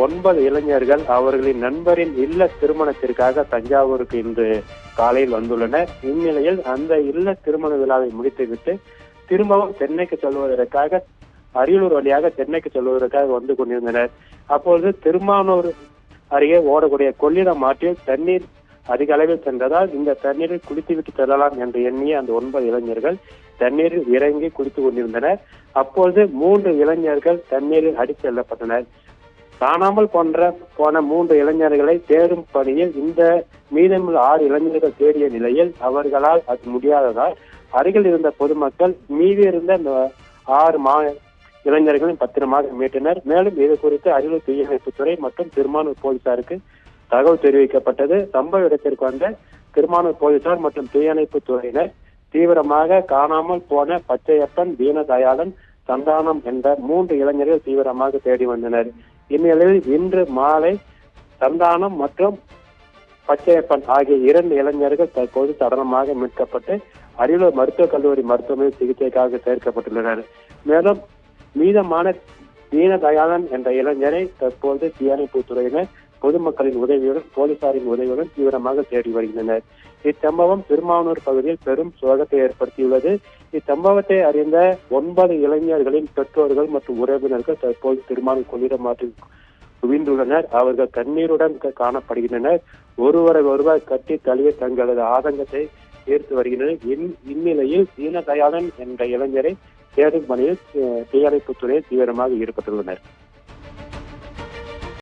9 இளைஞர்கள் அவர்களின் நண்பரின் இல்ல திருமணத்திற்காக தஞ்சாவூருக்கு இன்று காலையில் வந்துள்ளனர். இந்நிலையில் அந்த இல்ல திருமண விழாவை முடித்துவிட்டு திரும்பவும் சென்னைக்கு செல்வதற்காக அரியலூர் வழியாக சென்னைக்கு செல்வதற்காக வந்து கொண்டிருந்தனர். அப்பொழுது திருமானூர் அருகே ஓடக்கூடிய கொள்ளிடம் ஆற்றில் தண்ணீர் அதிக அளவில் சென்றதால் இந்த தண்ணீரில் குளித்துவிட்டு செல்லலாம் என்று எண்ணிய அந்த 9 இளைஞர்கள் தண்ணீரில் இறங்கி குளித்துக் கொண்டிருந்தனர். அப்பொழுது 3 இளைஞர்கள் தண்ணீரில் அடித்து செல்லப்பட்டனர். காணாமல் போன 3 இளைஞர்களை தேடும் பணியில் இந்த மீதமுள்ள 6 இளைஞர்கள் தேடிய நிலையில் அவர்களால் அது முடியாததால் அருகில் இருந்த பொதுமக்கள் மீதி இருந்த 6 இளைஞர்களும் பத்திரமாக மீட்டனர். மேலும் இது குறித்து அரியலூர் தீயணைப்புத்துறை மற்றும் திருமானூர் போலீசாருக்கு தகவல் தெரிவிக்கப்பட்டது. சம்பவ இடத்திற்கு வந்த திருமானூர் போலீசார் மற்றும் தீயணைப்பு துறையினர் தீவிரமாக காணாமல் போன பச்சையப்பன், தீனதயாளன், சந்தானம் என்ற 3 இளைஞர்கள் தீவிரமாக தேடி வந்தனர். இந்நிலையில் இன்று மாலை சந்தானம் மற்றும் பச்சையப்பன் ஆகிய 2 இளைஞர்கள் தற்போது சடலமாக மீட்கப்பட்டு அரியலூர் மருத்துவக் கல்லூரி மருத்துவமனையில் சிகிச்சைக்காக சேர்க்கப்பட்டுள்ளனர். மேலும் மீதமான தீனதயாளன் என்ற இளைஞரை தற்போது தீயணைப்பு துறையினர் பொதுமக்களின் உதவியுடன் போலீசாரின் உதவியுடன் தீவிரமாக தேடி வருகின்றனர். இச்சம்பவம் திருமானூர் பகுதியில் பெரும் சோகத்தை ஏற்படுத்தியுள்ளது. இச்சம்பவத்தை அறிந்த 9 இளைஞர்களின் பெற்றோர்கள் மற்றும் உறவினர்கள் தற்போது திருமானூர் கொள்ளிடம் ஆற்றில் குவிந்துள்ளனர். அவர்கள் கண்ணீருடன் காணப்படுகின்றனர். ஒருவர் கட்டி தழுவி தங்களது ஆதங்கத்தை தீர்த்து வருகின்றனர். இந்நிலையில் தீனதயாளன் என்ற இளைஞரை தேடும் பணியில் தீயணைப்புத்துறையில் தீவிரமாக ஈடுபட்டுள்ளனர்.